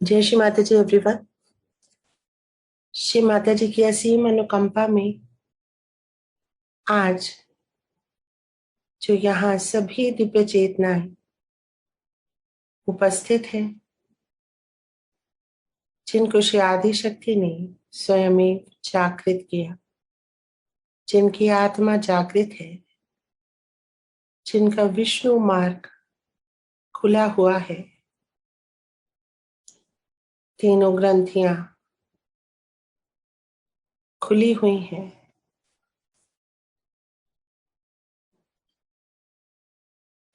जय श्री माता जी एवरीवन। श्री माता जी की असीम अनुकंपा में आज जो यहाँ सभी दिव्य चेतनाएं उपस्थित है, जिनको श्री आदि शक्ति ने स्वयं जागृत किया, जिनकी आत्मा जागृत है, जिनका विष्णु मार्ग खुला हुआ है, तीनों ग्रंथियां खुली हुई हैं,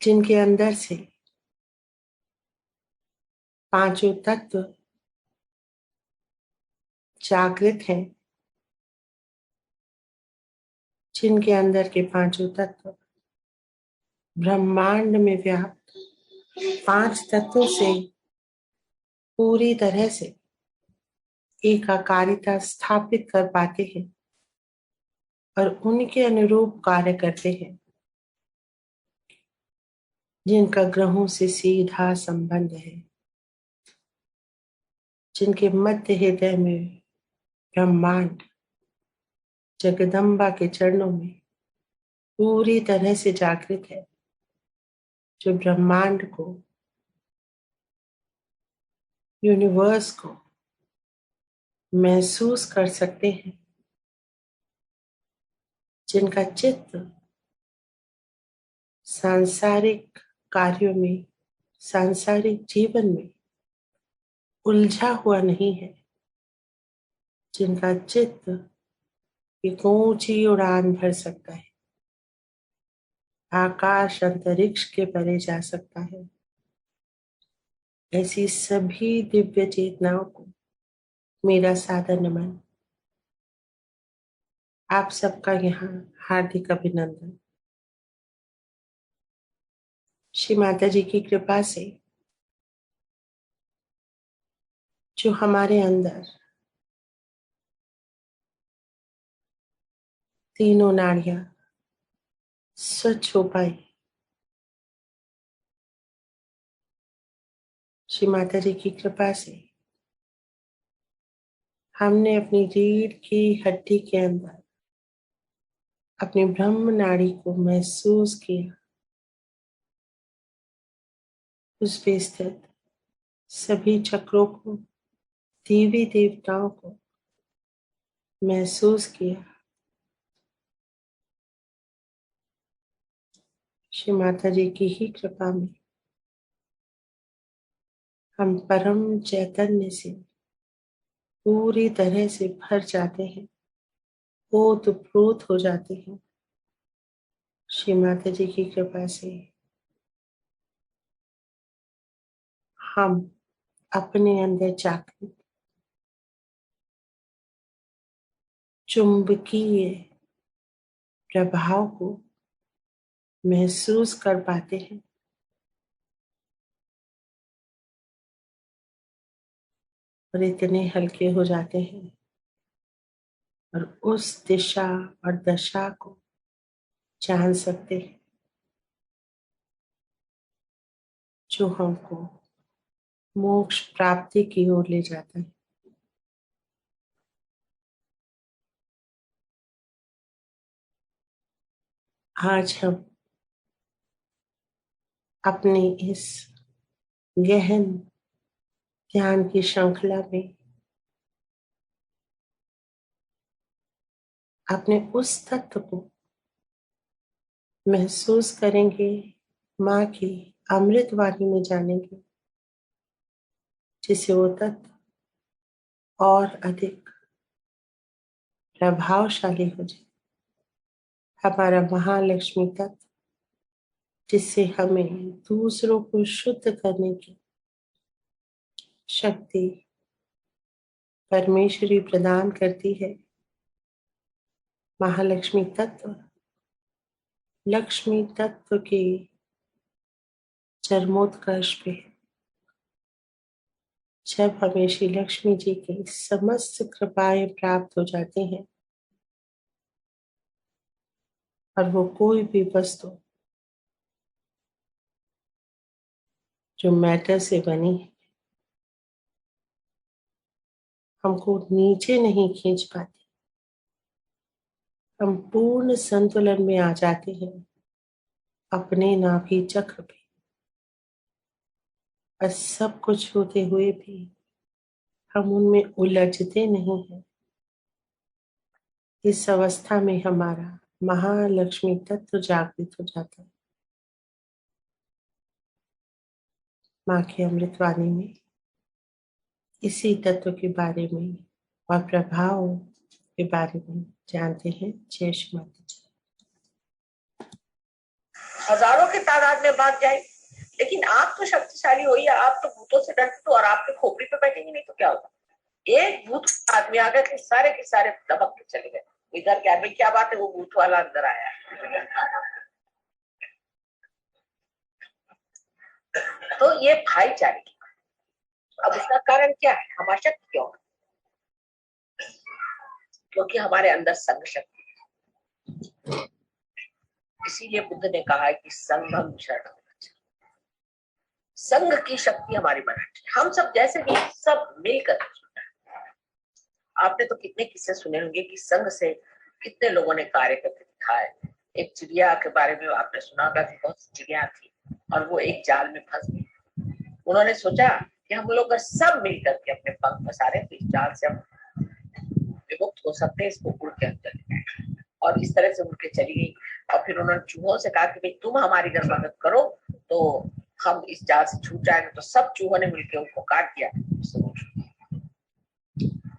जिनके अंदर से पांचों तत्व जागृत हैं, जिनके अंदर के पांचों तत्व ब्रह्मांड में व्याप्त पांच तत्वों से पूरी तरह से एकाकारिता स्थापित कर पाते हैं और उनके अनुरूप कार्य करते हैं, जिनका ग्रहों से सीधा संबंध है, जिनके मध्य हृदय में ब्रह्मांड जगदम्बा के चरणों में पूरी तरह से जागृत है, जो ब्रह्मांड को, यूनिवर्स को महसूस कर सकते हैं, जिनका चित्त सांसारिक कार्यों में, सांसारिक जीवन में उलझा हुआ नहीं है, जिनका चित्त एक ऊंची उड़ान भर सकता है, आकाश अंतरिक्ष के परे जा सकता है। ऐसी सभी दिव्य चेतनाओं को मेरा सादर नमन। आप सबका यहाँ हार्दिक अभिनंदन। श्री माता जी की कृपा से जो हमारे अंदर तीनों नाड़ियां स्वच्छ हो पाई, श्री माता जी की कृपा से हमने अपनी रीढ़ की हड्डी के अंदर अपनी ब्रह्म नाड़ी को महसूस किया, उस पे स्थित सभी चक्रों को, देवी देवताओं को महसूस किया। श्री माता जी की ही कृपा में हम परम चैतन्य से पूरी तरह से भर जाते हैं, ओतप्रोत हो जाते हैं। श्री माता जी की कृपा से हम अपने अंदर जागृत चुंबकीय प्रभाव को महसूस कर पाते हैं और इतने हल्के हो जाते हैं और उस दिशा और दशा को जान सकते हैं जो हमको मोक्ष प्राप्ति की ओर ले जाता है। आज हम अपनी इस गहन ध्यान की श्रृंखला में अपने उस तत्व को महसूस करेंगे, माँ की अमृत वाणी में जानेंगे, जिससे वो तत्व और अधिक प्रभावशाली हो जाए। हमारा महालक्ष्मी तत्व, जिससे हमें दूसरों को शुद्ध करने की शक्ति परमेश्वरी प्रदान करती है। महालक्ष्मी तत्व लक्ष्मी तत्व के चरमोत्कर्ष पे, जब हमें श्री लक्ष्मी जी की समस्त कृपाएं प्राप्त हो जाती हैं और वो कोई भी वस्तु जो मैटर से बनी है हमको नीचे नहीं खींच पाते। हम पूर्ण संतुलन में आ जाते हैं अपने नाभि चक्र पे, और सब कुछ होते हुए भी हम उनमें उलझते नहीं हैं। इस अवस्था में हमारा महालक्ष्मी तत्व जागृत हो जाता है। माँ की अमृतवाणी में इसी तत्व के बारे में और प्रभाव के बारे में जानते हैं। जय श्री माता जी। हजारों की तादाद में भाग जाए, लेकिन आप तो शक्तिशाली हो ही, आप तो भूतों से डरते तो, और आपके खोपड़ी पे बैठेंगे नहीं तो क्या होगा। एक भूत आदमी आ गए के सारे दबक के चले गए। इधर क्या भाई, क्या बात है, वो भूत वाला अंदर आया। तो ये भाईचारे की, अब इसका कारण क्या है, हम अशक्त क्यों है? क्योंकि हमारे अंदर संग शक्ति है। इसीलिए बुद्ध ने कहा है कि संघम शरणम। संघ की शक्ति हमारी बनाती है। हम सब जैसे भी सब मिलकर, आपने तो कितने किस्से सुने होंगे कि संघ से कितने लोगों ने कार्य करके दिखाए। एक चिड़िया के बारे में आपने सुना होगा कि बहुत चिड़िया थी और वो एक जाल में फंस गई। उन्होंने सोचा कि हम लोग सब मिलकर के अपने पंख पसारे तो इस जाल से हम विमुक्त हो सकते हैं, इसको उड़ के हम चले गए। और इस तरह से उड़ के चली गई। और फिर उन्होंने चूहों से कहा कि भाई तुम हमारी अगर मदद करो तो हम इस जाल से छूट जाएंगे। तो सब चूहों ने मिलकर उनको काट दिया।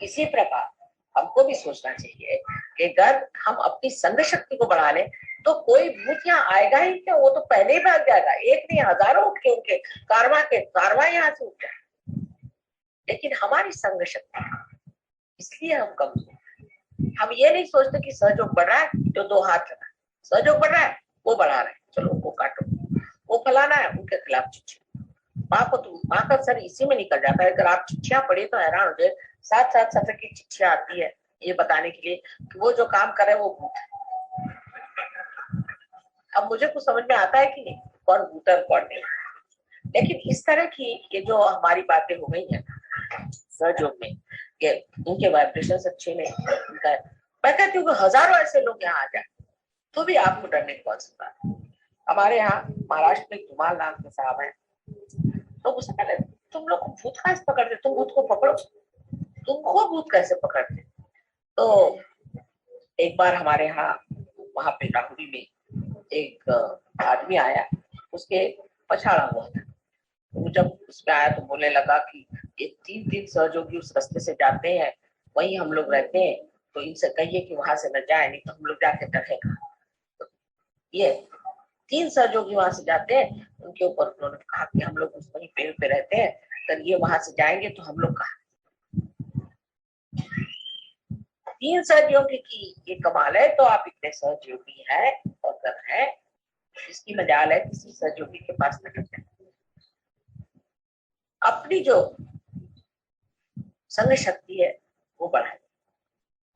इसी प्रकार हमको भी सोचना चाहिए कि अगर हम अपनी संघ शक्ति को बढ़ा लें तो कोई भूत यहाँ आएगा ही क्या, वो तो पहले ही भाग जाएगा। एक नहीं, हजारों उठ के उनके कारवा यहाँ से उठ जाए। लेकिन हमारी संघ शक्ति, इसलिए हम कमजोर। हम ये नहीं सोचते कि सहयोग बढ़ रहा है तो दो हाथ लगा, सहयोग बढ़ रहा है वो बढ़ा रहे हैं, चलो उनको काटो। वो फलाना है, उनके खिलाफ चिट्ठी। माँ का सर इसी में निकल जाता है। अगर आप चिट्ठियां पढ़े तो हैरान हो जाए, 7-7 सफे की चिट्ठियां आती है ये बताने के लिए कि वो जो काम करे वो भूत है। अब मुझे कुछ समझ में आता है कि नहीं, कौन भूत है कौन नहीं। लेकिन इस तरह की ये जो हमारी बातें हो गई है सहयोग में, ये इनके वाइब्रेशन अच्छे नहीं। मैं कहती हूँ हजारों ऐसे लोग यहाँ आ जाए तो भी आपको डरने की कौन सी बात। हमारे यहाँ महाराष्ट्र में धुमाल नाम के साहब है, तो उससे पहले तुम लोग भूत कैसे पकड़ते, तुम भूत को पकड़ो, तुमको भूत कैसे पकड़ते। तो एक बार हमारे यहाँ वहां पे राहुरी में एक आदमी आया, उसके पछाड़ा हुआ था। वो जब उसमें आया तो बोलने लगा कि ये 3 सहयोगी उस रास्ते से जाते हैं, वहीं हम लोग रहते हैं, तो इनसे कहिए कि वहां से न जाए, नहीं तो हम लोग जाके डरेगा। तो ये 3 सहयोगी वहां से जाते हैं, उनके ऊपर उन्होंने कहा कि हम लोग उस वहीं पेड़ पे रहते हैं, अगर ये वहां से जाएंगे तो हम लोग कहा। 3 सहयोगी की ये कमाल है। तो आप इतने सहयोगी हैं और कर है, इसकी मजाल है किसी सहयोगी के पास न जाए। अपनी जो संग शक्ति है वो बढ़ाए,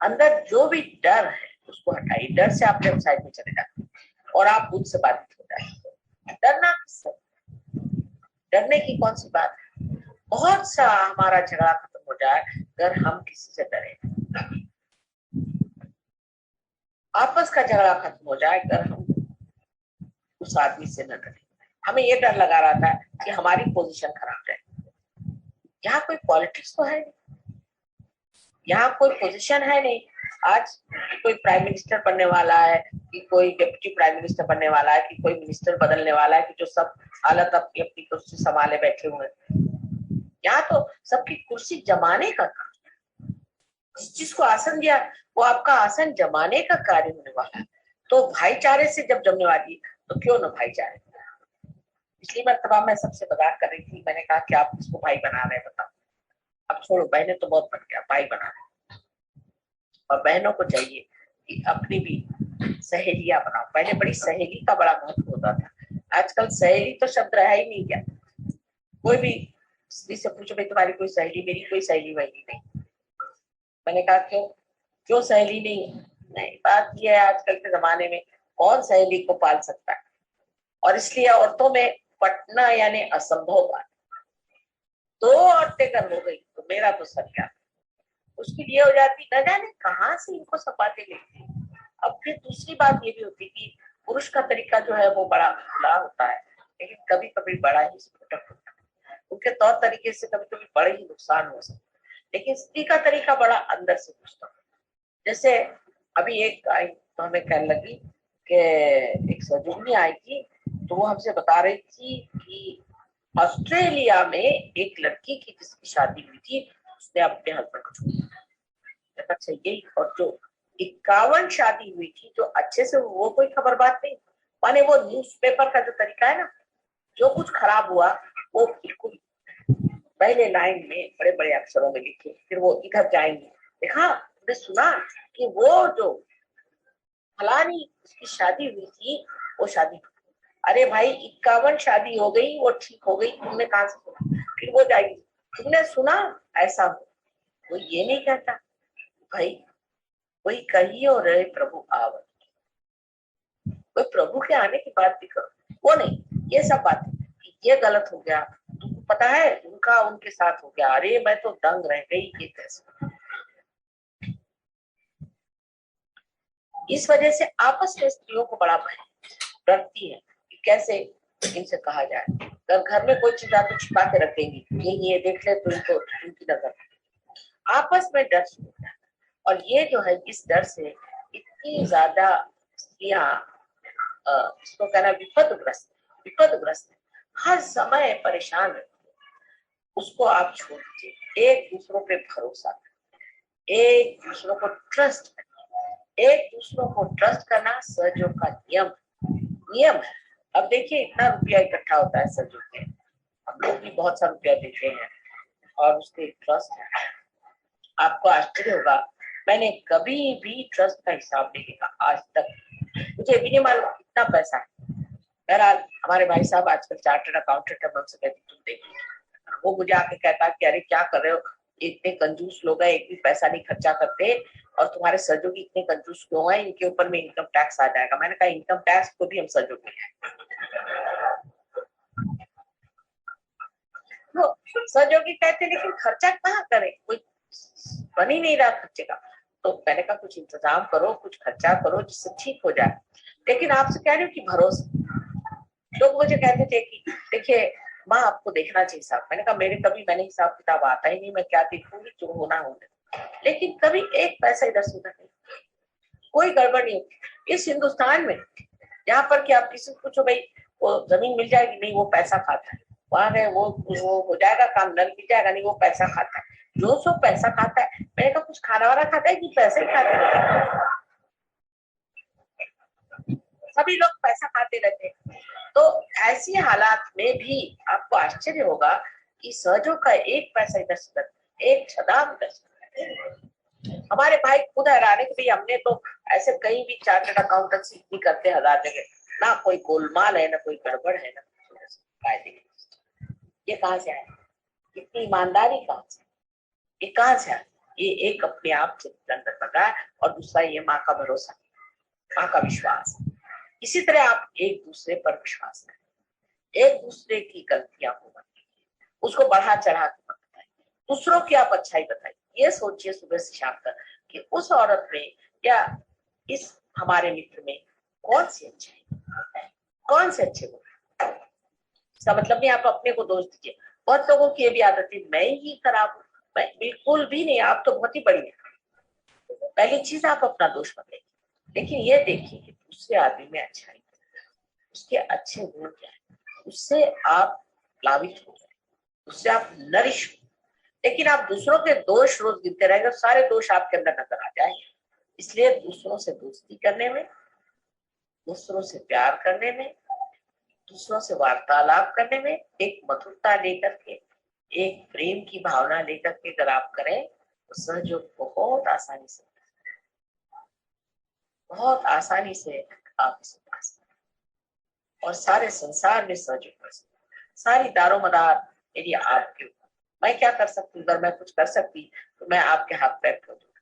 अंदर जो भी डर है उसको हटाइए। डर से आप लेफ्ट साइड में चले जाते और आप खुद से बाधित हो जाए। डरना किससे, डरने की कौन सी बात है। बहुत सा हमारा झगड़ा खत्म हो जाए अगर हम किसी से डरे। आपस का झगड़ा खत्म हो जाए अगर हम उस आदमी से न डरे। हमें ये डर लगा रहा था कि हमारी पोजीशन खराब जाए। यहाँ कोई पॉलिटिक्स तो है नहीं, यहाँ कोई पोजीशन है नहीं। आज कोई प्राइम मिनिस्टर बनने वाला है कि कोई डिप्टी प्राइम मिनिस्टर बनने वाला है कि कोई मिनिस्टर बदलने वाला है कि जो सब हालत अपनी अपनी कुर्सी संभाले बैठे हुए। यहाँ तो सबकी कुर्सी जमाने का काम, जिस चीज को आसन दिया वो आपका आसन जमाने का कार्य होने वाला है। तो भाईचारे से जब जमने वाली तो क्यों न भाईचारे। पिछली मरतबा मैं सबसे बात कर रही थी, मैंने कहा कि आप इसको भाई बना रहे हैं, बताओ। अब छोड़ो, बहने तो बहुत बन गया, भाई बना रहे। और बहनों को चाहिए कि अपनी भी सहेलियां बनाओ। पहले बड़ी सहेली का बड़ा महत्व होता था, आजकल सहेली तो शब्द रहा ही नहीं। क्या कोई भी स्त्री से पूछो भाई तुम्हारी कोई सहेली, मेरी कोई सहेली वहेली नहीं। मैंने कहा क्यों सहेली नहीं, बात यह है आजकल के जमाने में कौन सहेली को पाल सकता है। और इसलिए औरतों में पटना यानी असंभव बात। 2 औरतें अगर हो गई तो मेरा तो सर क्या। उसके लिए हो जाती, न जाने कहाँ से इनको सपाटे लेती। अब फिर दूसरी बात ये भी होती कि पुरुष का तरीका जो है वो बड़ा खुला होता है, लेकिन कभी कभी बड़ा ही स्फोटक होता है। उनके तौर तरीके से कभी कभी बड़े ही नुकसान हो सकते, लेकिन स्त्री का तरीका बड़ा अंदर से घुसता है। जैसे अभी एक आई तो हमें कहने लगी कि एक सजोनी आई थी, तो वो हमसे बता रही थी कि ऑस्ट्रेलिया में एक लड़की की जिसकी शादी हुई थी, उसने अपने हस्बैंड को छोड़ दिया। अच्छा, यही और जो 51 शादी हुई थी जो अच्छे से, वो कोई खबर बात नहीं, माने वो न्यूज़पेपर का जो तरीका है ना, जो कुछ खराब हुआ वो बिल्कुल पहले लाइन में बड़े बड़े अक्षरों में लिखे, फिर वो इधर जाएंगे, देखा तुमने सुना कि वो जो फलानी उसकी शादी हुई थी, वो शादी, अरे भाई 51 शादी हो गई, वो ठीक हो गई, तुमने कहा से सुना? फिर वो जाएगी, तुमने सुना ऐसा हो, वो ये नहीं कहता भाई वही कही और रहे प्रभु आवर, वो प्रभु के आने की बात भी करो, वो नहीं, ये सब बात ये गलत हो गया, तुमको पता है उनका उनके साथ हो गया, अरे मैं तो दंग रह गई, ये कैसे। इस वजह से आपस में स्त्रियों को बड़ा भय डरती है कि कैसे इनसे कहा जाए। अगर घर में कोई चीज आके छिपा के रख देंगी, ये देख ले तो इनको उनकी नजर, आपस में डर शुरू होता है। और ये जो है इस डर से इतनी ज्यादा स्त्रियां इसको कहना विपदग्रस्त हर समय परेशान रहती है। उसको आप छोड़ दीजिए, एक दूसरों पे भरोसा करें, एक दूसरों को ट्रस्ट करें। एक दूसरों को ट्रस्ट करना सहयोग का नियम है। अब देखिए इतना रुपया इकट्ठा होता है सहयोग में, हम लोग भी बहुत सा रुपया देते हैं और उसके ट्रस्ट है। आपको आश्चर्य होगा, मैंने कभी भी ट्रस्ट का हिसाब नहीं लिखा आज तक, मुझे भी नहीं मालूम कितना पैसा है। बहरहाल हमारे भाई साहब आजकल चार्टर्ड अकाउंटेंट है, मैं उनसे कहती तुम देखिए, वो मुझे आके कहता कि अरे क्या कर रहे हो, इतने कंजूस लोग हैं, एक भी पैसा नहीं खर्चा करते, और तुम्हारे सहयोगी इतने कंजूस क्यों हैं, इनके ऊपर में इनकम टैक्स आ जाएगा। मैंने कहा इनकम टैक्स को भी हम सहयोगी हैं, तो सहयोगी कहते लेकिन खर्चा कहाँ करें, कोई बन ही नहीं रहा खर्चे का। तो मैंने कहा कुछ इंतजाम करो, कुछ खर्चा करो जिससे ठीक हो जाए। लेकिन आपसे कह रही हूँ कि भरोसा, लोग मुझे कहते थे कि देखिए माँ आपको देखना चाहिए हिसाब, मैंने कहा मैंने हिसाब किताब आता ही नहीं, मैं क्या देखूंगी, जो होना होने, लेकिन कभी एक पैसा इधर से उधर नहीं, कोई गड़बड़ नहीं होती इस हिंदुस्तान में। यहाँ पर कि आप किसी को पूछो भाई वो जमीन मिल जाएगी, नहीं वो पैसा खाता है, वहां गए वो हो जाएगा काम, नल मिल जाएगा, नहीं वो पैसा खाता है, जो सो पैसा खाता है। मैंने कहा कुछ खाना वाना खाता है कि पैसे ही खाते रहते, सभी लोग पैसा खाते रहते हैं। तो ऐसी हालात में भी आपको आश्चर्य होगा कि सहजों का एक पैसा इधर से उधर, एक छदाम इधर से। हमारे भाई खुद हैरान है कि भाई हमने तो ऐसे कहीं भी चार्टर्ड अकाउंटेंसी नहीं करते, 1000 जगह, ना कोई गोलमाल है, ना कोई गड़बड़ है, ना कायदे। ये कहाँ से आया, इतनी ईमानदारी कहाँ से, ये कहाँ से आया? ये एक अपने आप से अंदर पता है, और दूसरा ये माँ का भरोसा, माँ का विश्वास। इसी तरह आप एक दूसरे पर विश्वास करें, एक दूसरे की गलतियां को बताइए, उसको बढ़ा चढ़ा के बताइए, दूसरों की आप अच्छाई बताइए। ये सोचिए सुबह से शाम तक कि उस औरत में या इस हमारे मित्र में कौन सी अच्छाई, कौन से अच्छे गुण। इसका मतलब नहीं आप अपने को दोष दीजिए, बहुत लोगों की ये भी आदत है मैं ही खराब हूँ, मैं बिल्कुल भी नहीं, आप तो बहुत ही बढ़िया। पहली चीज आप अपना दोष बताइए, लेकिन ये देखिए कि दूसरे आदमी में अच्छाई, उसके अच्छे गुण क्या है, उससे आप प्लावित हो जाए, उससे आप नरिश हो। लेकिन आप दूसरों के दोष रोज गिनते रहेंगे, सारे दोष आपके अंदर नजर आ जाएंगे। इसलिए दूसरों से दोस्ती करने में, दूसरों से प्यार करने में, दूसरों से वार्तालाप करने में एक मधुरता लेकर के, एक प्रेम की भावना लेकर के अगर आप करें तो सहयोग बहुत आसानी से, बहुत आसानी से आप इसे पा सकते, और सारे संसार में सहयोग कर सकते। सारी दारोमदार यदि आपके ऊपर, मैं क्या कर सकती हूँ, अगर मैं कुछ कर सकती तो मैं आपके हाथ पैर खोल दूंगी,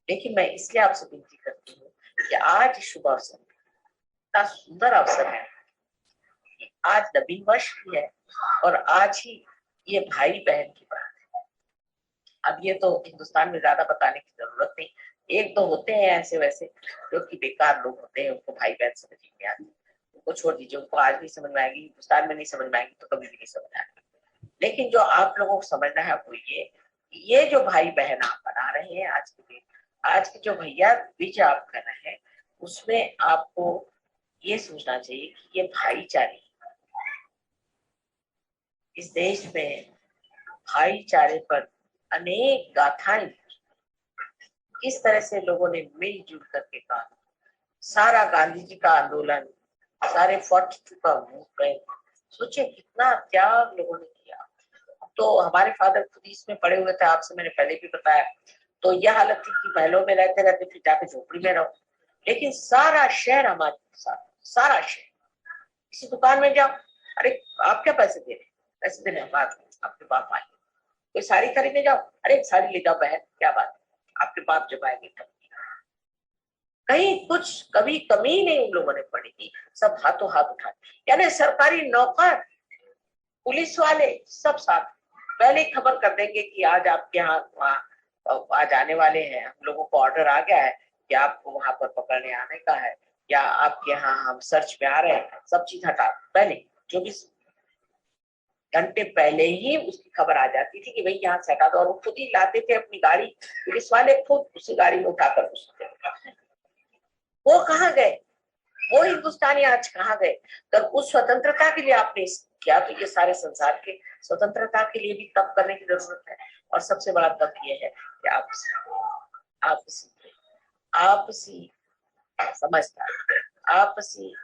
लेकिन मैं इसलिए आपसे विनती करती हूँ कि आज शुभ अवसर, इतना सुंदर अवसर है, आज नवीन वर्ष भी है, और आज ही ये भाई बहन की बात है, अब ये तो हिंदुस्तान में ज्यादा बताने की जरूरत नहीं, एक दो होते हैं ऐसे वैसे जो कि बेकार लोग होते हैं, उनको भाई बहन समझ नहीं आती, उनको छोड़ दीजिए, उनको आज नहीं समझ में आएगी, हिंदुस्तान में नहीं समझ में आएगी तो कभी भी नहीं समझ आएगी। लेकिन जो आप लोगों को समझना है वो ये जो भाई बहन आप बना रहे हैं आज के दिन, आज के जो भैया बीच आप कर रहे हैं, उसमें आपको ये सोचना चाहिए कि ये भाईचारे, इस देश में भाईचारे पर अनेक गाथाएं, किस तरह से लोगों ने मिलजुल करके काम, सारा गांधी जी का आंदोलन, सारे 42 का मूवमेंट, सोचिए कितना त्याग लोगों ने किया। तो हमारे फादर खुद इसमें पड़े हुए थे, आपसे मैंने पहले भी बताया। तो यह हालत थी कि महलों में रहते रहते फिर जाके झोपड़ी में रहो, लेकिन सारा शहर हमारे साथ, सारा शहर। किसी दुकान में जाओ, अरे आप क्या पैसे दे रहे, पैसे देने बात आपके बाप आएंगे। कोई साड़ी खरीदने जाओ, अरे साड़ी ले जाओ बहन, क्या बात, आपके बाप जब आएंगे तब। कहीं कुछ कभी कमी नहीं उन लोगों ने पड़ी थी, सब हाथों हाथ उठाए, यानी सरकारी नौकर, पुलिस वाले सब साथ पहले ही खबर कर देंगे कि आज आपके यहाँ वहाँ आज आने वाले हैं, हम लोगों को ऑर्डर आ गया है कि आपको वहां पर पकड़ने आने का है, या आपके यहाँ हम सर्च में आ रहे हैं, सब चीज हटा पहले 24 घंटे पहले ही उसकी खबर आ जाती थी कि भाई यहाँ से हटा दो, और वो खुद ही लाते थे अपनी गाड़ी, पुलिस वाले खुद उसी गाड़ी में उठाकर घुसते। वो कहाँ गए, वो हिंदुस्तानी आज कहाँ गए। तो उस स्वतंत्रता के लिए आपने किया, तो ये सारे संसार के स्वतंत्रता के लिए भी तप करने की जरूरत है। और सबसे बड़ा तप ये है कि आपसी आपसी समझदार, आपसी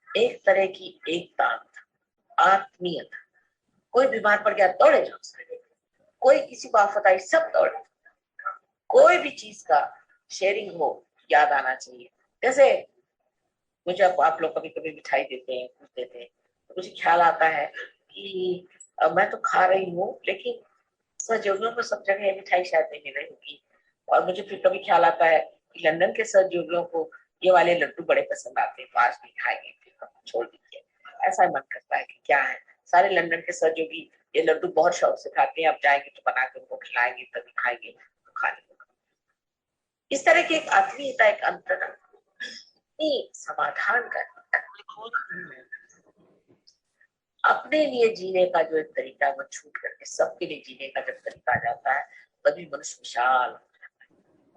एक तरह की एकता, आत्मीयता। कोई बीमार पड़ गया दौड़े जाओ, कोई किसी को आफत आई सब दौड़े, कोई भी चीज का शेयरिंग हो, याद आना चाहिए। जैसे मुझे आप लोग कभी कभी मिठाई देते हैं, कुछ देते हैं, तो मुझे ख्याल आता है कि मैं तो खा रही हूँ, लेकिन सहयोगियों को सब जगह ये मिठाई शायद नहीं मिल रही होगी। और मुझे फिर कभी ख्याल आता है कि लंदन के सहयोगियों को ये वाले लड्डू बड़े पसंद आते हैं, पास भी खाएंगे फिर छोड़ दीजिए। ऐसा मन करता है कि क्या है, सारे लंदन के सहयोगी ये लड्डू बहुत शौक से खाते हैं, अब जाएंगे तो बना के उनको खिलाएंगे तभी खाएंगे, तो खा लेंगे। इस तरह की एक आत्मीयता, एक अंतर समाधान कर अपने लिए जीने का जो एक तरीका है वो छूट करके सबके लिए जीने का जब तरीका आ जाता है, तभी मनुष्य विशाल,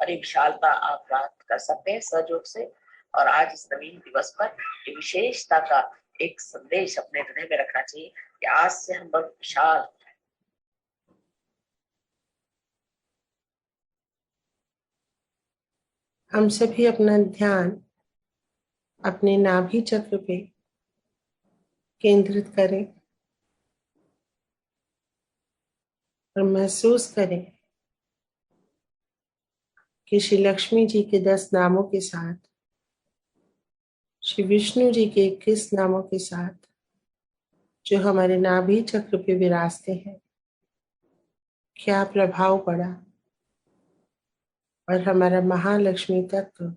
और ये विशालता आप प्राप्त कर सकते हैं सहयोग से। और आज इस नवीन दिवस पर ये विशेषता का एक संदेश अपने हृदय में रखना चाहिए कि आज से हम बहुत विशाल। हम सभी अपना ध्यान अपने नाभि चक्र पे केंद्रित करें और महसूस करें कि श्री लक्ष्मी जी के 10 नामों के साथ, श्री विष्णु जी के 21 नामों के साथ जो हमारे नाभि चक्र पे विराजते हैं, क्या प्रभाव पड़ा। और हमारा महालक्ष्मी तत्व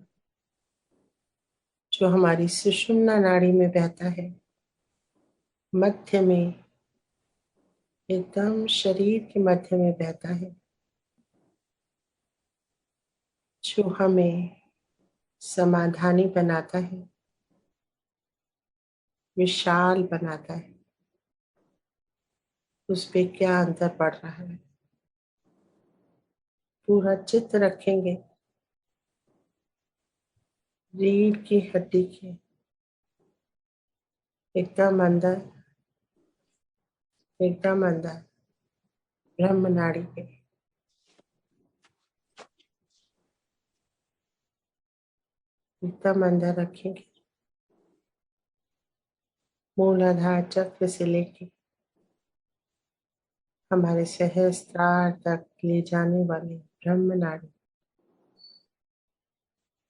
जो हमारी सुषुम्ना नाड़ी में बहता है, मध्य में, एकदम शरीर के मध्य में बहता है, जो हमें समाधानी बनाता है, विशाल बनाता है। उस पे क्या अंतर पड़ रहा है, पूरा चित्र रखेंगे रीढ़ की हड्डी के एकदम अंदर, एकदम अंदर ब्रह्म नाड़ी पे एकदम अंदर रखेंगे, मूलाधार चक्र से लेके हमारे सहस्त्रार तक ले जाने वाली ब्रह्म नाड़ी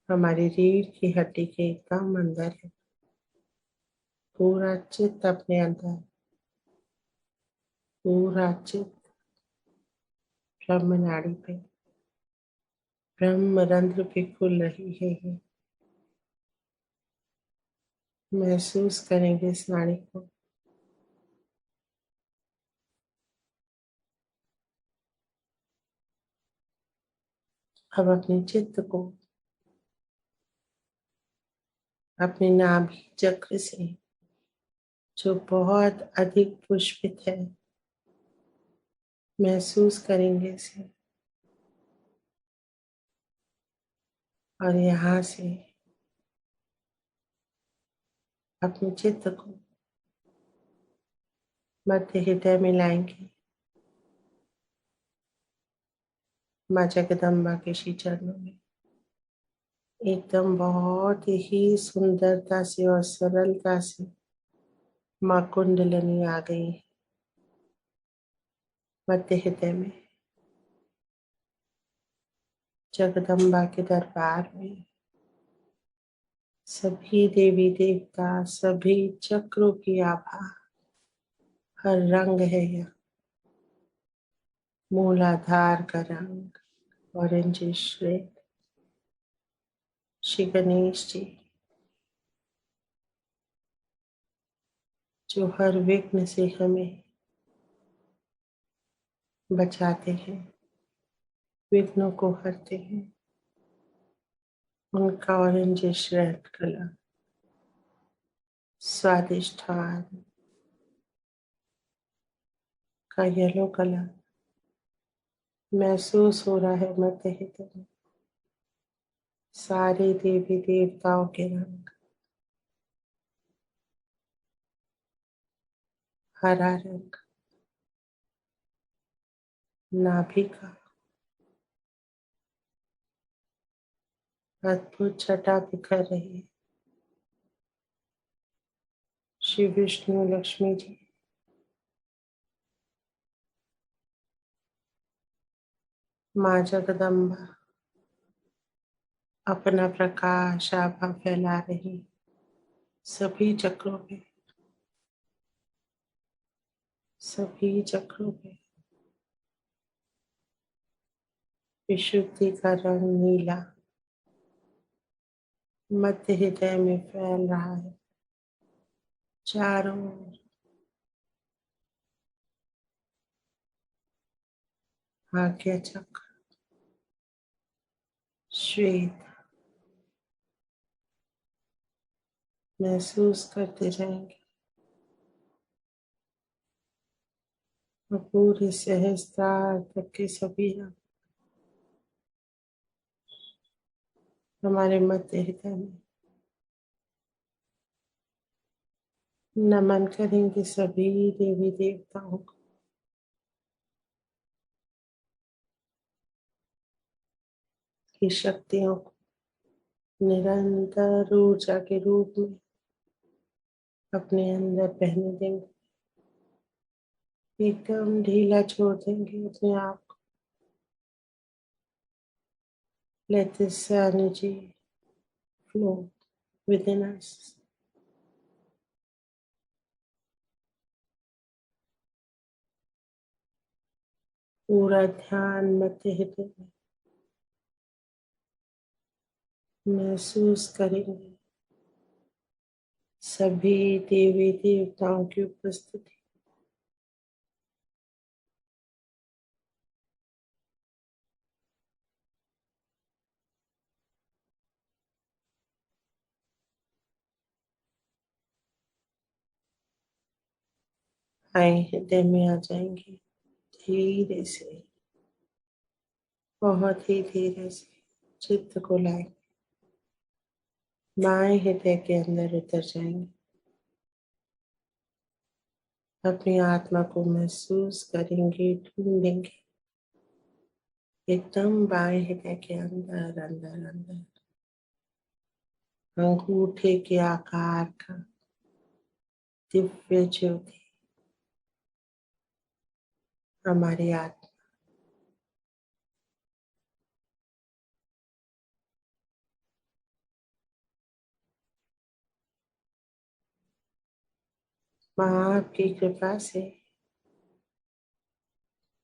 हमारी रीढ़ की हड्डी के एकदम अंदर है। पूरा चित्त अपने अंदर, पूरा चित्त ब्रह्म नाड़ी पे, ब्रह्म रंध्र पे खुल रही है। ये महसूस करेंगे इस नाड़ी को। अब अपने चित्त को अपने नाभि चक्र से, जो बहुत अधिक पुष्पित है, महसूस करेंगे इसे। और यहाँ से अपने चित्त को मध्य हृदय में लाएंगे, माँ जगदम्बा के श्री चरणों में। एकदम बहुत ही सुंदरता से और सरलता से माँ कुंडलिनी आ गई मध्य हृदय में, जगदम्बा के दरबार में। सभी देवी देवता, सभी चक्रों की आभा, हर रंग है यह। मूलाधार का रंग ऑरेंजिश रेड। श्री गणेश जी, जो हर विघ्न से हमें बचाते हैं, विघ्नों को हरते हैं, उनका ऑरेंजिश रेड कलर, स्वादिष्ठान का येलो कलर महसूस हो रहा है मध्य हृदय में। सारे देवी देवताओं के रंग, हरा रंग नाभि का, अद्भुत छटा बिखर रही है। श्री विष्णु लक्ष्मी जी, माँ जगदम्बा अपना प्रकाश आभा फैला रही सभी चक्रों पे, सभी चक्रों पे। विशुद्धि का रंग नीला मध्य हृदय में फैल रहा है, चारों ओर। आज्ञा चक्र श्वेत महसूस करते जाएंगे, और पूरे सहस्त्रार तक के सभी रंग हमारे मध्य हृदय में। नमन करेंगे सभी देवी देवताओं को, की शक्तियों को निरंतर ऊर्जा के रूप में अपने अंदर बहने देंगे। एकदम ढीला छोड़ देंगे अपने आप को। Let this energy flow within us. पूरा ध्यान मध्य हृदय में महसूस करेंगे सभी देवी देवताओं की उपस्थिति। आए हृदय में आ जाएंगे धीरे से, बहुत ही धीरे से चित्त को लाए, बाएं हृदय के अंदर उतर जाएंगे। अपनी आत्मा को महसूस करेंगे, ढूंढेंगे एकदम बाएं हृदय के अंदर अंदर अंदर, अंगूठे के आकार का दिव्य ज्योति हमारी आत्मा। माँ आपकी कृपा से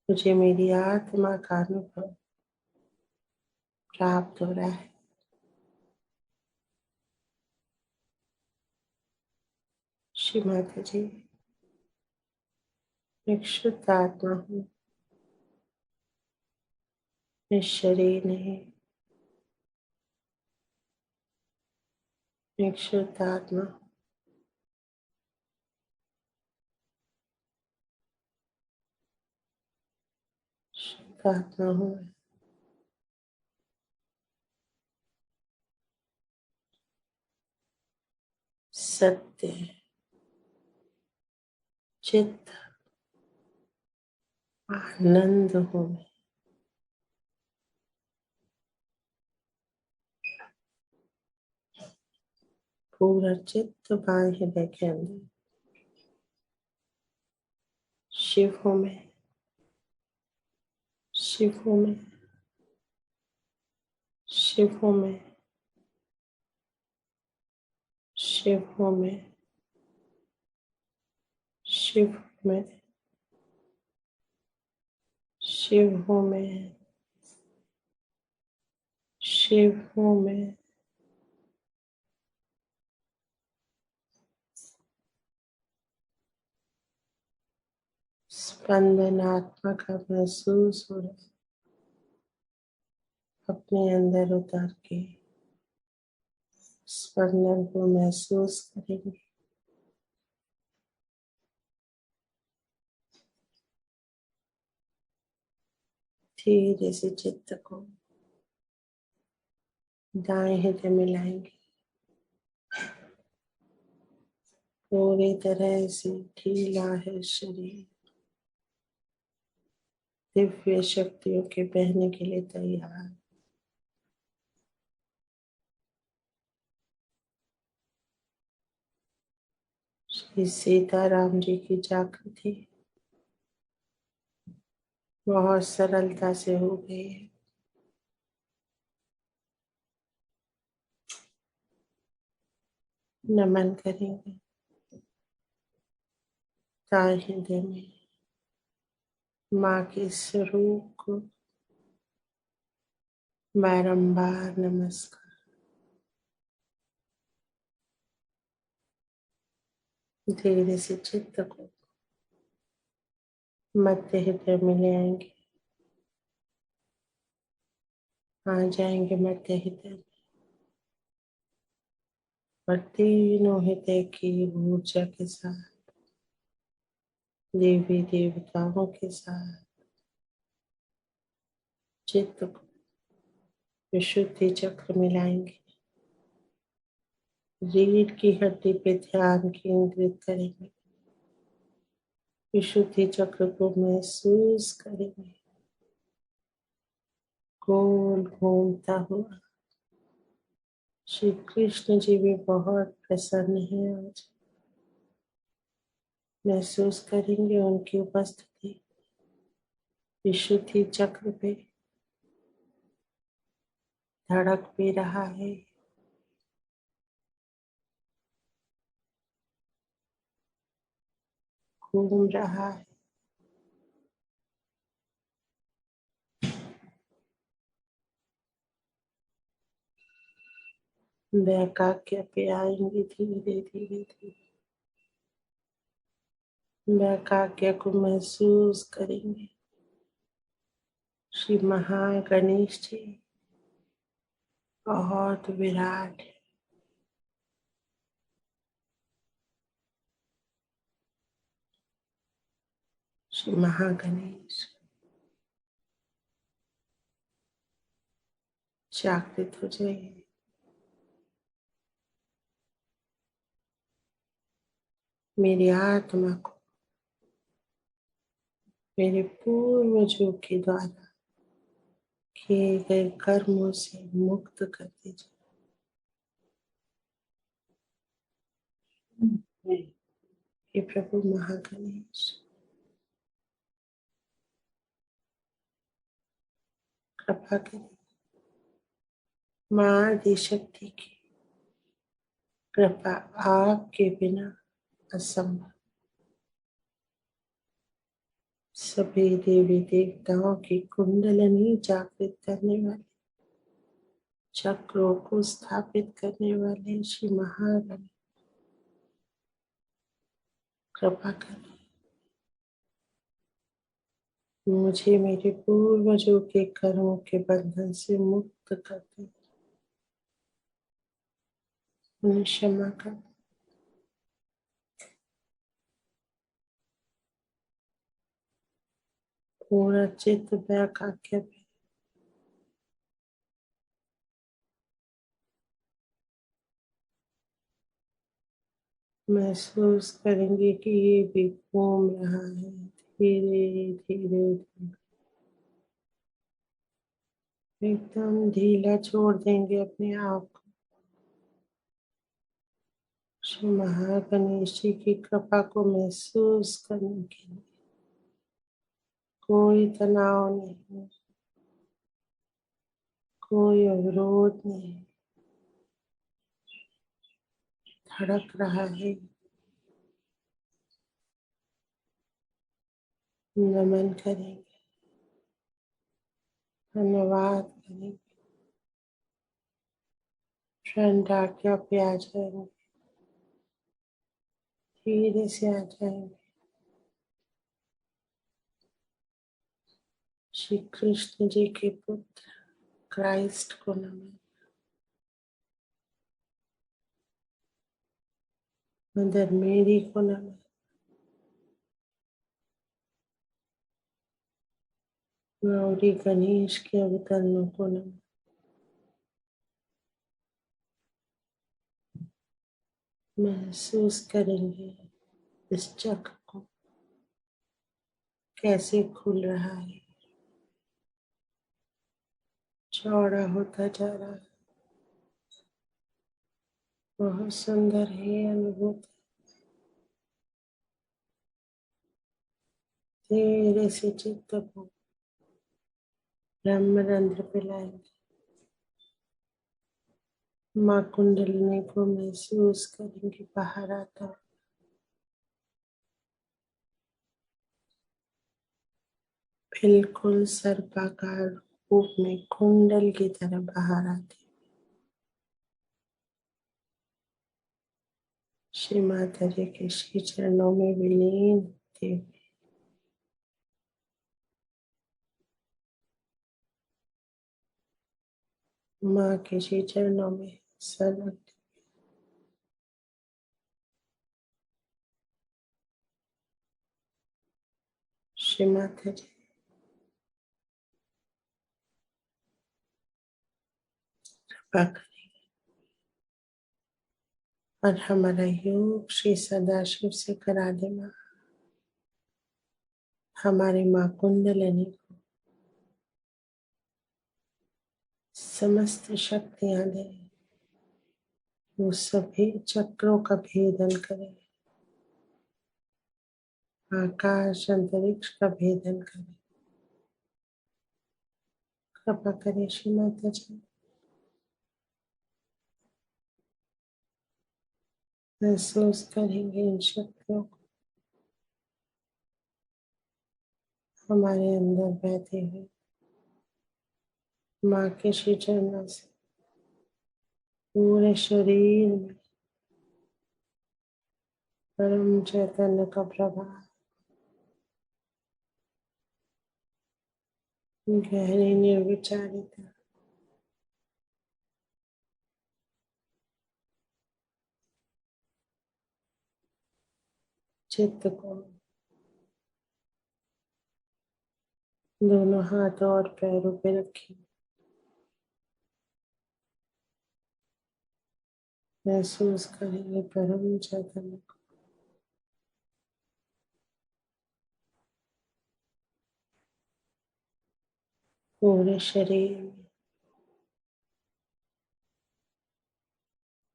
मुझे मेरी आत्मा का अनुभव प्राप्त हो रहा है। श्री माता जी, एक शुद्ध आत्मा हूँ, मैं शरीर नहीं। एक शुद्ध आत्मा शुद्ध आत्मा हूँ मैं। सत्य चित्त आनंद हूँ मैं। पूरा चित्त बाएं हृदय के अंदर शिव हूँ मैं। शिव हूँ मैं। शिव हूँ मैं। शिव हूँ मैं। शिव हूँ मैं। शिव हूँ मैं। शिव हूँ मैं। स्पंदन आत्मा का महसूस हो रहा है। अपने अंदर उतार के स्पंदन को महसूस करेंगे। धीरे से चित्त को दाएं हृदय में लाएंगे। पूरी तरह से ढीला है शरीर। दिव्य शक्तियों के बहने के लिए तैयार। श्री सीताराम जी की जागृति बहुत सरलता से हो गई है। नमन करेंगे दाएं हृदय में माँ के स्वरूप को बारंबार नमस्कार। धीरे से चित्त को मध्य हृदय में ले आएंगे। आ जाएंगे मध्य हृदय में और तीनों हृदय की ऊर्जा के साथ देवी देवताओं के साथ चित्त को विशुद्धि चक्र मिलाएंगे। रीढ़ की हड्डी पे ध्यान केंद्रित करेंगे। विशुद्धि चक्र को महसूस करेंगे गोल घूमता हुआ। श्री कृष्ण जी भी बहुत प्रसन्न है आज। महसूस करेंगे उनकी उपस्थिति विशुद्धि चक्र पे धड़क भी रहा है। घूम रहा है। वैकाग्य पे आएंगे धीरे धीरे धीरे। वैकाग्य को महसूस करेंगे। श्री महागणेश जी बहुत विराट है। श्री महागणेश जागृत हो जाइए। मेरी आत्मा को मेरे पूर्वजों के द्वारा किए गए कर्मों से मुक्त कर दीजिए। हे प्रभु महागणेश कृपा करें। माँ आदिशक्ति की कृपा आपके बिना असंभव। सभी देवी देवताओं की कुंडलनी जागृत करने वाले चक्रों को स्थापित करने वाले श्री महागणेश कृपा करें। मुझे मेरे पूर्वजों के कर्मों के बंधन से मुक्त कर दे। उन्हें क्षमा कर। पूरा चित्त बैक आज्ञा पे महसूस करेंगे कि ये भी घूम रहा है। धीरे धीरे एकदम ढीला छोड़ देंगे अपने आप को। श्री महागणेश जी की कृपा को महसूस करने के लिए कोई तनाव नहीं, कोई अवरोध नहीं। धड़क रहा है। नमन करेंगे, धन्यवाद करेंगे, फ्रेंड आज्ञा पे आ जाएंगे, धीरे से आ जाएंगे। श्री कृष्ण जी के पुत्र क्राइस्ट को नमन। मदर मेरी को नमन। गौरी गणेश के अवतरणों को नमन। महसूस करेंगे इस चक्र को कैसे खुल रहा है, चौड़ा होता जा रहा है। बहुत सुंदर है अनुभूति। धीरे से चित्त को ब्रह्म रंध्र पे लाएंगे। माँ कुंडलिनी को महसूस करेंगे बाहर आता हुआ। बिल्कुल सर्पाकार रूप में कुंडल की तरह बाहर आते। श्री माता जी के श्री चरणों में विलीन होते हुए माँ के श्री चरणों में सनक। श्री माता जी कृपा करें और हमारा योग श्री सदाशिव से करा दे। माँ हमारी माँ कुंडलिनी को समस्त शक्तियां दे, वो सभी चक्रों का भेदन करे, आकाश अंतरिक्ष का भेदन करे। कृपा करे श्री माता जी। महसूस करेंगे इन शक्तियों को हमारे अंदर बहते हुए माँ के श्री चरणों से पूरे शरीर में परम चैतन्य का प्रभाव, गहरी निर्विचारिता, चित्त को दोनों हाथों और पैरों पे रखें। महसूस करेंगे परम चैतन्य को पूरे शरीर में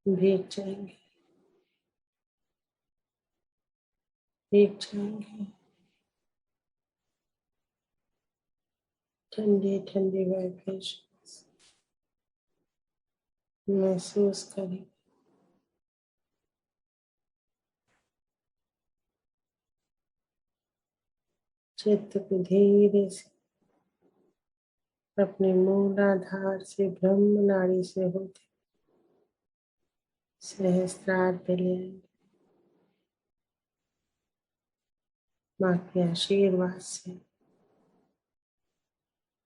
भीग जाएंगे, भीग जाएंगे। ठंडी ठंडी वाइब्रेशन महसूस करें। चित्त को धीरे से अपने मूलाधार से ब्रह्म नाड़ी से होते सहस्त्रार पे ले आएंगे। माँ के आशीर्वाद से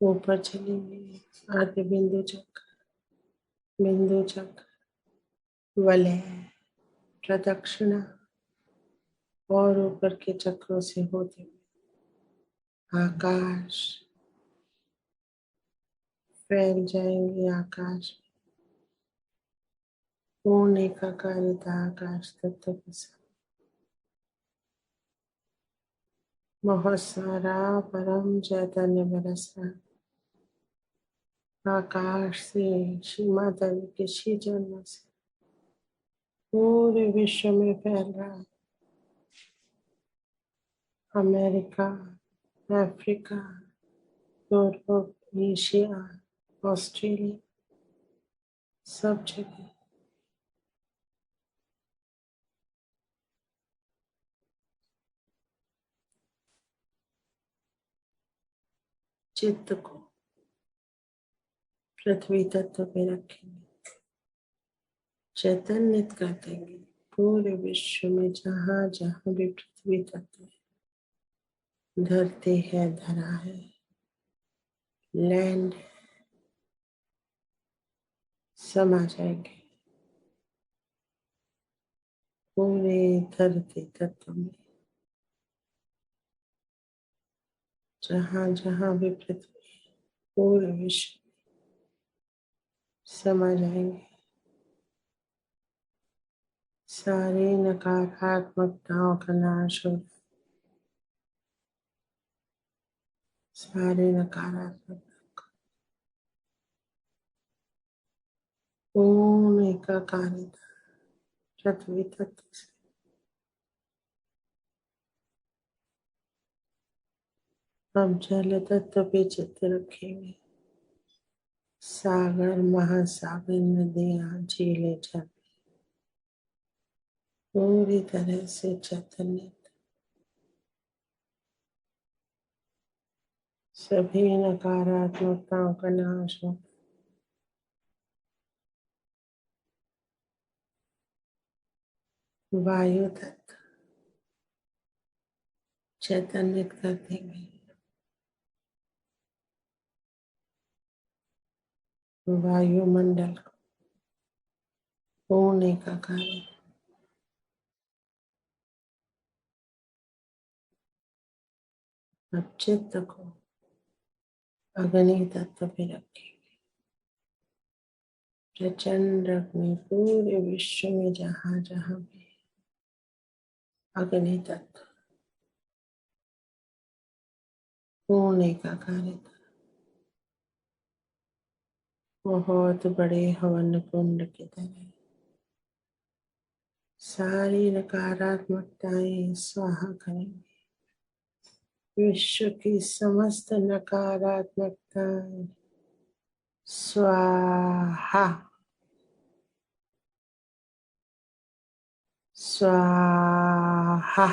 ऊपर चलेंगे। आगे बिंदु चक्र, बिंदु चक्र, वलय, प्रदक्षिणा और ऊपर के चक्रों से होते हुए आकाश फैल जाएंगे। आकाश पूर्ण एकाकारिता आकाश तत्व के साथ बहुत सारा परम चैतन्य बरस रहा। आकाश से श्री माता के श्री चरणों से पूरे विश्व में फैल रहा है। America, Africa, Europe, Asia, Australia, सब जगह चित्त को पृथ्वी तत्व पे रखेंगे, चैतन्यत कर देंगे। पूरे विश्व में जहाँ जहाँ भी पृथ्वी तत्व है, धरती है, धरा है, लैंड समा जाएंगे पूरे धरती तत्व में। जहाँ जहाँ भी पृथ्वी पूरे विश्व समा जाएंगे। सारी नकारात्मकताओं का नाश हो, सारे नकारात्मक पूर्ण एकाकारिता पृथ्वी तत्व से। अब जल तत्व पे चित्त रखेंगे। सागर, महासागर, नदियां, झीलें, झरने पूरी तरह से चैतन्य, सभी नकारात्मकताओं का नाश हो। वायु तत्व चैतन्य कर देंगे। वायुमंडल को पूर्ण एकाकारी, अब चित्त को अग्नि तत्व पे रखें। प्रचंड अग्नि पूरे विश्व में जहाँ जहाँ भी अग्नि तत्व पूर्ण एकाकारिता, बहुत बड़े हवन कुंड की तरह सारी नकारात्मकताएं स्वाहा करेंगे। विश्व की समस्त नकारात्मकताएं स्वाहा, स्वाहा।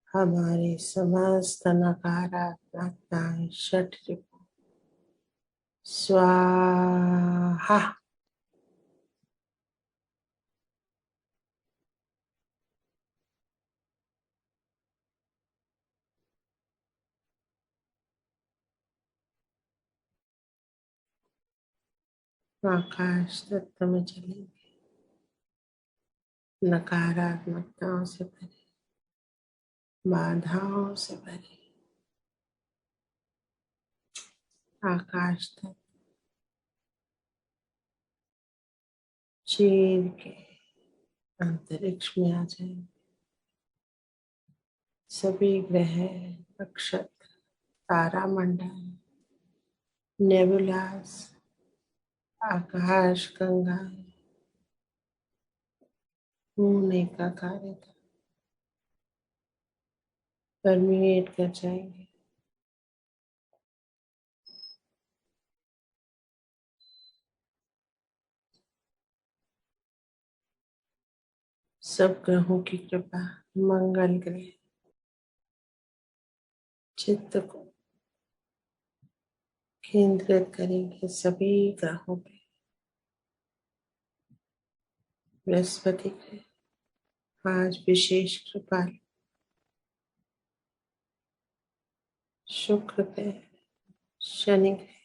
हमारी समस्त नकारात्मकताएं शरीर को स्वाहा। आकाश तत्व में चलेंगे। नकारात्मकताओं से भरे, बाधाओं से भरे आकाश तत्व चीर के अंतरिक्ष में आ जाएंगे। सभी ग्रह, नक्षत्र, तारामंडल, नेबुलास, आकाश गंगाएं पूर्ण एकाकारिता परमीट कर जाएंगे। सब ग्रहों की कृपा, मंगल ग्रह चित्त को केंद्रित करेंगे सभी ग्रहों पे। बृहस्पति ग्रह आज विशेष कृपा, शुक्र ग्रह, शनि ग्रह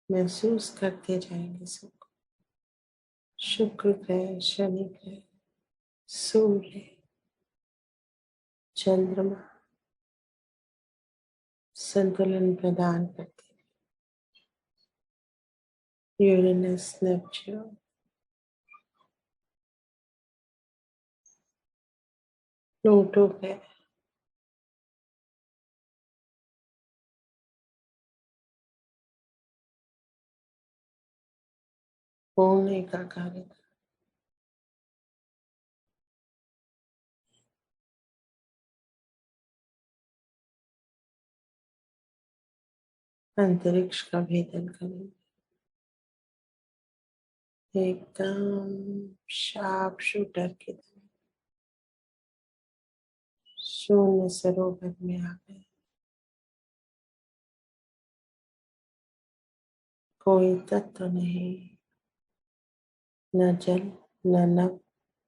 महसूस करते जाएंगे सुख। शुक्र ग्रह, शनि ग्रह, सूर्य, चंद्रमा संतुलन प्रदान करते हैं। यूरेनस, नेपच्यून, प्लूटो ग्रह होने का कार्य। अंतरिक्ष का भेदन करेंगे। एकदम शार्प शूटर की तरह शून्य सरोवर में आ गए। कोई तत्व नहीं, न जल, न नभ,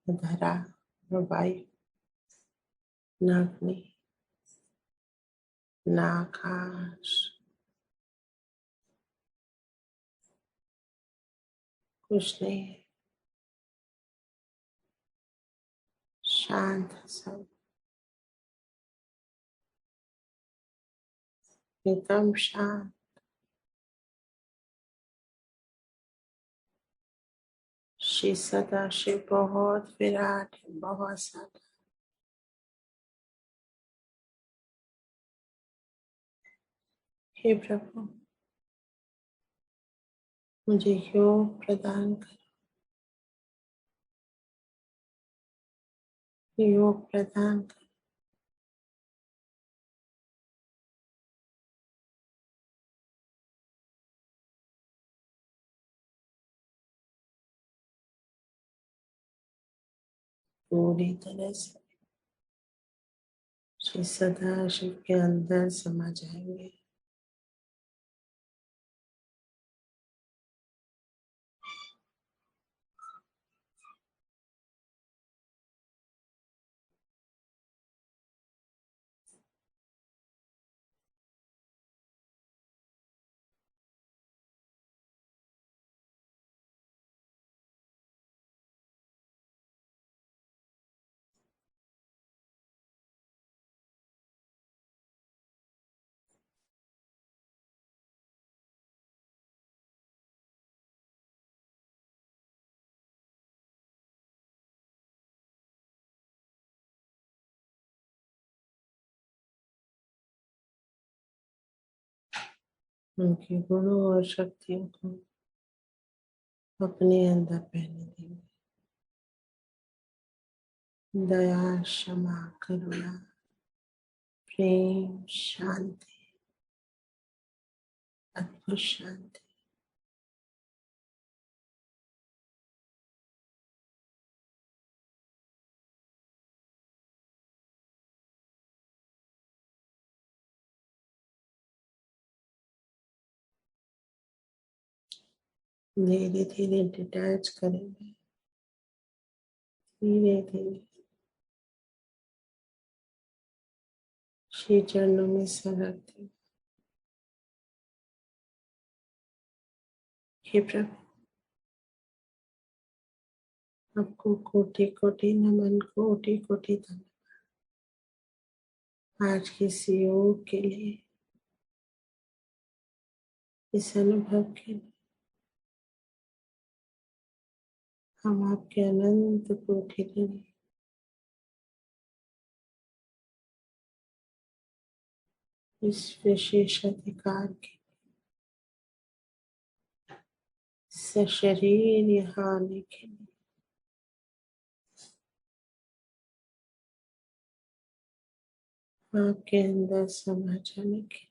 न धरा, न वायु, न अग्नि, न आकाश, कुछ नहीं है। शांत सब, एकदम शांत। श्री सदाशिव बहुत विराट है, बहुत सारा। हे प्रभु, मुझे योग प्रदान कर, योग प्रदान कर। पूरी तरह से श्री सदाशिव के अंदर समा जाएंगे। उनके गुणों और शक्तियों को अपने अंदर पहने देंगे। दया, क्षमा, करुणा, प्रेम, शांति, अद्भुत शांति। धीरे धीरे डिटैच करेंगे, धीरे धीरे श्री चरणों में सर रख देंगे। हे प्रभु, आपको कोटि कोटि नमन, कोटि कोटि धन्यवाद आज के इस योग के लिए, इस अनुभव के लिए। हम आपके अनंत कोटि ऋणी, इस विशेष अधिकार के सशरीर यहाँ आने के लिए, आपके अंदर समा जाने के लिए।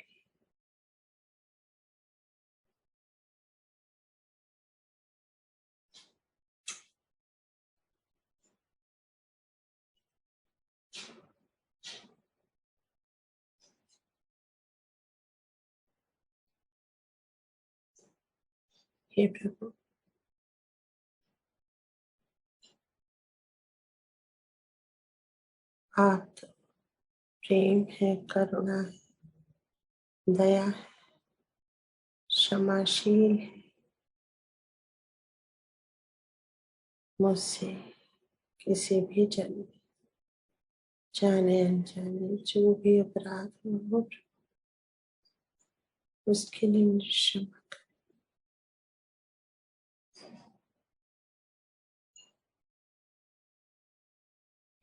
हे प्रभु, आप तो प्रेम है, करुणा है, दया है, क्षमाशील है मुझसे किसी भी जन्म में, जाने अनजाने जो भी अपराध हो उसके लिए मुझे क्षमा कर।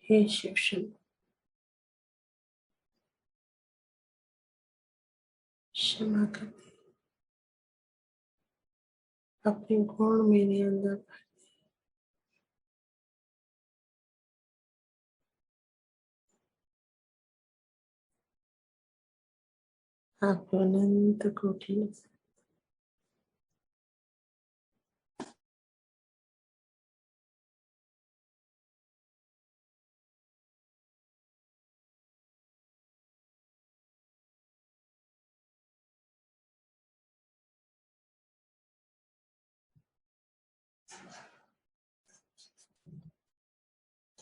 हे शिव शंभु, क्षमा कर दे। अपने गुण मेरे अंदर भर। आपको अनंत कोटि नमः।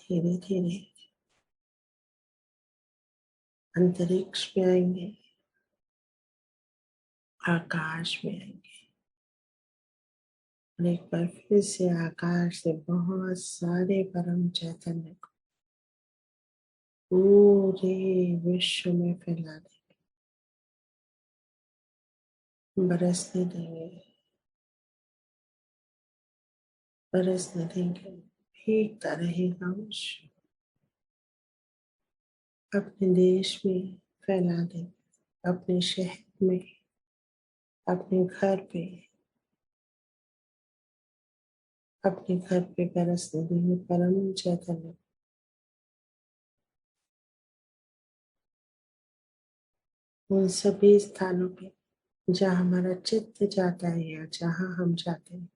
धीरे धीरे अंतरिक्ष में आएंगे, आकाश में आएंगे, और एक बार फिर से आकाश से बहुत सारे परम चैतन्य को पूरे विश्व में फैला देंगे, बरसने देंगे, बरसने देंगे। भीगता रहेगा विश्व, अपने देश में फैला देंगे, अपने शहर में, अपने घर पे, अपने घर पे बरसने देंगे परम चैतन्य। उन सभी स्थानों पे जहाँ हमारा चित्त जाता है या जहाँ हम जाते हैं,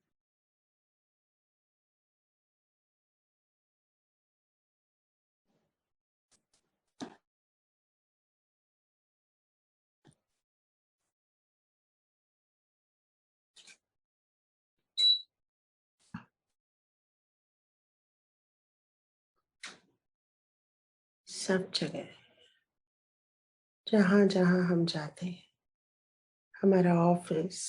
सब जगह जहाँ जहाँ हम जाते हैं, हमारा ऑफिस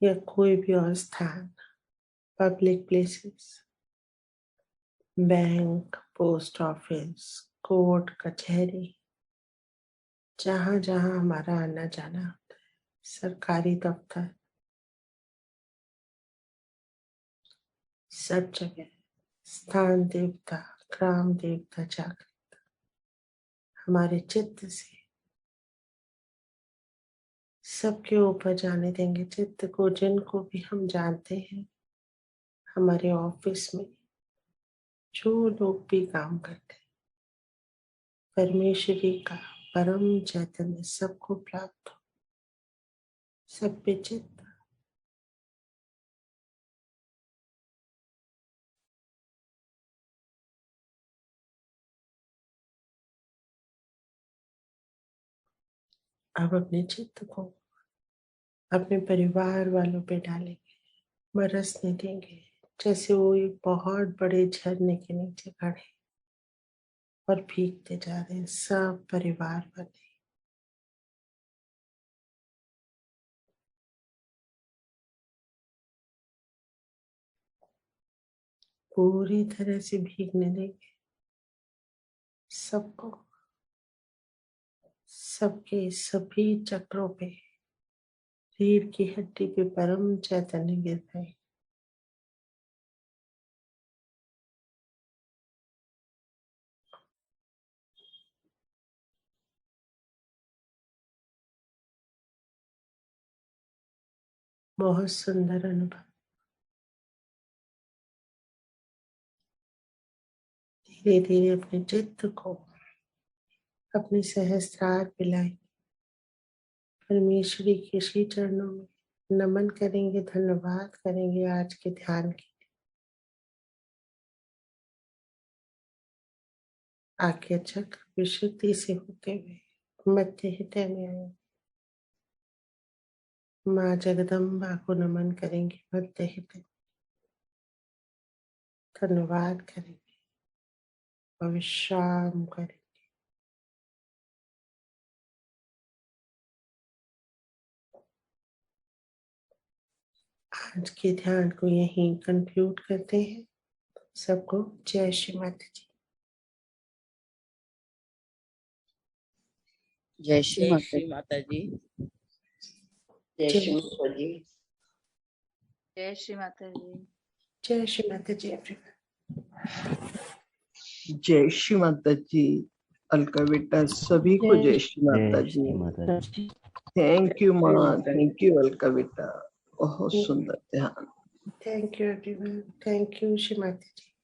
या कोई भी और स्थान, public places, bank, post office, court कचहरी, जहाँ जहाँ हमारा आना जाना होता है, सरकारी दफ्तर, सब जगह स्थान देवता, ग्राम देवता जागृत हमारे चित्त से सबके ऊपर जाने देंगे। चित्त को जिनको भी हम जानते हैं, हमारे ऑफिस में जो लोग भी काम करते हैं, परमेश्वरी का परम चैतन्य सबको प्राप्त हो, सब पे चित्त। अब अपने चित्त को अपने परिवार वालों पे डालेंगे, बरसने देंगे, जैसे वो एक बहुत बड़े झरने के नीचे खड़े और भीगते जा रहे हैं सब परिवार वाले। पूरी तरह से भीगने देंगे सबको, सबके सभी चक्रों पे, रीढ़ की हड्डी पे परम चैतन्य गिर रहे। बहुत सुंदर अनुभव। धीरे धीरे अपने चित्त को अपने सहस्त्रार पे लाएं, परमेश्वरी के श्री चरणों में नमन करेंगे, धन्यवाद करेंगे आज के ध्यान के। आज्ञा चक्र विशुद्धि से होते हुए मध्य हृदय में आए, माँ जगदम्बा को नमन करेंगे मध्य हृदय, धन्यवाद करेंगे और विश्राम करेंगे। आज के ध्यान को यहीं कंक्लूड करते हैं। सबको जय श्री माता जी। जय श्री जय श्री माता माता जी। जय जय श्री माता जी। जय श्री माता जी। जय श्री माता जी एवरीवन। जय श्री माता जी। अलका बेटा सभी को जय श्री माता जी। थैंक यू माँ, थैंक यू अलका बेटा, बहुत सुंदर ध्यान। Thank you everyone. Thank you Shri Mata ji.